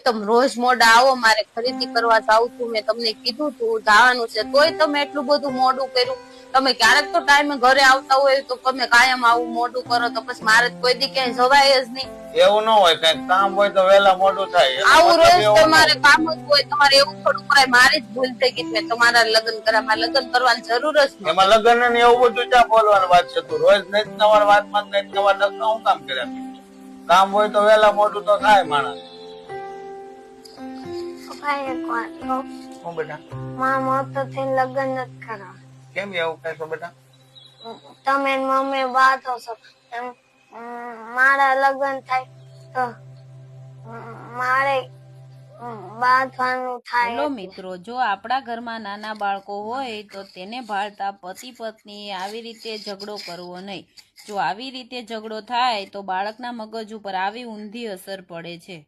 તમે રોજ મોડા આવો, મારે ખરીદી કરવા જાવું છું, મેં તમને કીધું તું જવાનું છે, તોય તમે એટલું બધું મોડું કર્યું. તમે ક્યારેક તો ટાઈમે ઘરે આવતા હોય તો તમે કાયમ આવું મોડું કરો તો પછી મારે કોઈ દી ક્યાંય જવાય જ નહીં. એવું ન હોય, કઈક કામ હોય તો વહેલા મોડું થાય. આવું રોજ તમારે કામ જ હોય, તમારે એવું થોડું કરાય. મારી જ ભૂલ થઈ ગઈ, મેં તમારા લગ્ન કર્યા, મારે લગ્ન કરવાની જરૂર જ નથી. એમાં લગ્ન ને એવું બધું ક્યાં બોલવાની વાત છે? તું રોજ નહીં નવાર વાતમાં નહીં નવાર લગ્ન હું કામ કર્યા? કામ હોય તો વહેલા મોડું તો થાય માણસ. એક વાત કહું? હું બેટા? મારા મોતો થી લગ્ન નથી કરવા. કેમ એવું કહેશો બેટા? તમે મમ્મી બાતો છો, મારા લગ્ન થાય તો મારે બાંધવાનું થાય. હેલો મિત્રો, જો આપણા ઘરમાં નાના બાળકો હોય તો તેને ભાળતા પતિ પત્નીએ આવી રીતે ઝઘડો કરવો નહીં. જો આવી રીતે ઝઘડો થાય તો બાળકના મગજ ઉપર આવી ઊંધી અસર પડે છે.